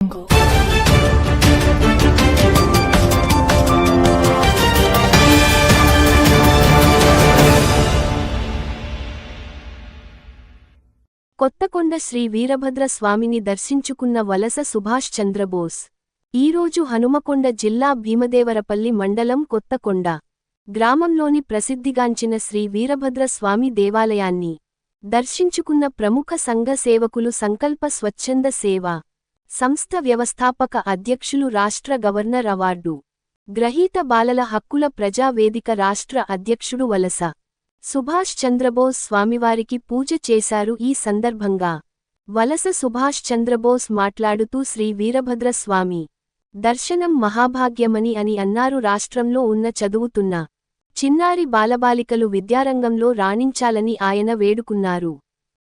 కొత్తకొండ శ్రీ వీరభద్ర స్వామిని దర్శించుకున్న వలస సుభాష్ చంద్రబోస్ ఈరోజు హనుమకొండ జిల్లా భీమదేవరపల్లి మండలం కొత్తకొండ గ్రామంలోని ప్రసిద్ధిగాంచిన శ్రీ వీరభద్ర స్వామి దేవాలయాన్ని దర్శించుకున్న ప్రముఖ సంఘ సేవకులు సంకల్ప స్వచ్ఛంద సేవా సంస్థ వ్యవస్థాపక అధ్యక్షులు రాష్ట్ర గవర్నర్ అవార్డు గ్రహీత బాలల హక్కుల ప్రజా వేదిక రాష్ట్ర అధ్యక్షుడు వలస సుభాష్ చంద్రబోస్ స్వామివారికి పూజ చేశారు. ఈ సందర్భంగా వలస సుభాష్ చంద్రబోస్ మాట్లాడుతూ శ్రీ వీరభద్ర స్వామి దర్శనం మహాభాగ్యమని అని అన్నారు. రాష్ట్రంలో ఉన్న చదువుతున్న చిన్నారి బాలబాలికలు విద్యారంగంలో రాణించాలని ఆయన వేడుకున్నారు.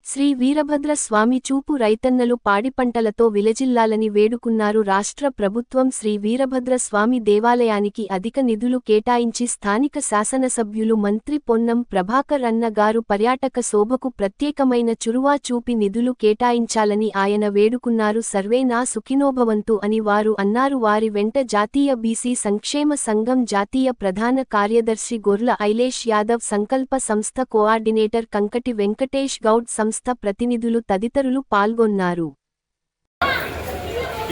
శ్రీ వీరభద్ర స్వామి చూపు రైతన్నలు పాడిపంటలతో విలజిల్లాలని వేడుకున్నారు. రాష్ట్ర ప్రభుత్వం శ్రీ వీరభద్ర స్వామి దేవాలయానికి అధిక నిధులు కేటాయించి స్థానిక శాసనసభ్యులు మంత్రి పొన్నం ప్రభాకర్ అన్న గారు పర్యాటక శోభకు ప్రత్యేకమైన చురువా చూపి నిధులు కేటాయించాలని ఆయన వేడుకున్నారు. సర్వేనా సుఖినోభవంతు అని వారు అన్నారు. వారి వెంట జాతీయ బీసీ సంక్షేమ సంఘం జాతీయ ప్రధాన కార్యదర్శి గొర్ల ఐలేష్ యాదవ్, సంకల్ప సంస్థ కోఆర్డినేటర్ కంకటి వెంకటేష్ గౌడ్, సంస్థ ప్రతినిధులు తదితరులు పాల్గొన్నారు.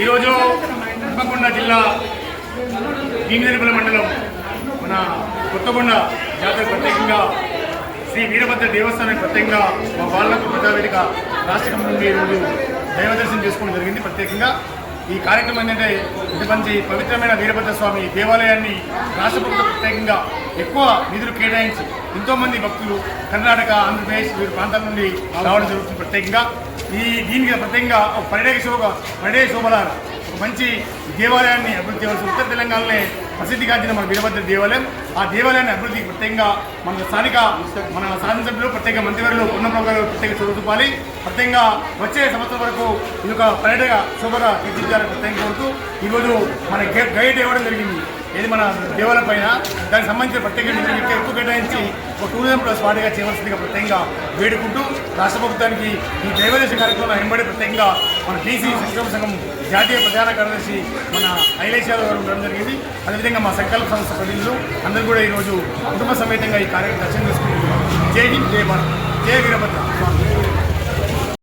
ఈరోజు హనుమకొండ జిల్లా భీమదేవరపల్లి మండలం మన కొత్తకొండ జాతర ప్రత్యేకంగా శ్రీ వీరభద్ర దేవస్థానానికి ప్రత్యేకంగా మా బాలలకు ప్రజావేదిక రాష్ట్ర కమిటీ ఈరోజు దైవ దర్శనం చేసుకోవడం జరిగింది. ప్రత్యేకంగా ఈ కార్యక్రమం ఏంటంటే ఇది మంచి పవిత్రమైన వీరభద్ర స్వామి దేవాలయాన్ని రాష్ట్ర ప్రభుత్వం ప్రత్యేకంగా ఎక్కువ నిధులు కేటాయించి ఎంతోమంది భక్తులు కర్ణాటక, ఆంధ్రప్రదేశ్ వివిధ ప్రాంతాల నుండి రావడం జరుగుతుంది. ప్రత్యేకంగా దీనికి ప్రత్యేకంగా పర్యాటక శోభలాగా ఒక మంచి దేవాలయాన్ని అభివృద్ధి చేయవలసి ఉత్తర తెలంగాణలోనే ప్రసిద్ధిగాంచిన మన వీరభద్ర దేవాలయం. ఆ దేవాలయాన్ని అభివృద్ధికి ప్రత్యేకంగా మన శాసనసభ్యులు ప్రత్యేక మంత్రివర్యులు పొన్నం గారు ప్రత్యేక చొరవ చూపాలి. ప్రత్యేకంగా వచ్చే సంవత్సరం వరకు ఇది ఒక పర్యాటక శోభగా తీర్చిదిద్దాలని ప్రత్యేకంగా కోరుతూ ఈరోజు మన గైడ్ ఇవ్వడం జరిగింది. ఏది మన దేవాలయం పైన దానికి సంబంధించిన ప్రత్యేక నిధులు ఎక్కువ కేటాయించి ఒక టూరిజం ప్లస్ పార్టీగా చేయవలసిందిగా ప్రత్యేకంగా వేడుకుంటూ రాష్ట్ర ప్రభుత్వానికి ఈ దైవదేశ కార్యక్రమంలో వెంబడి ప్రత్యేకంగా మన బీసీ సంక్షేమ సంఘం జాతీయ ప్రధాన కార్యదర్శి మన ఐలేష్ యాదవ్ గారు ఉండడం జరిగింది. అదేవిధంగా మా సంకల్ప సంస్థ ప్రతినిధులు అందరూ కూడా ఈరోజు కుటుంబ సమేతంగా ఈ కార్యక్రమం దర్శనం చేసుకుంటున్నారు. జై హింద్, జై భారత్, జై వీరభద్ర.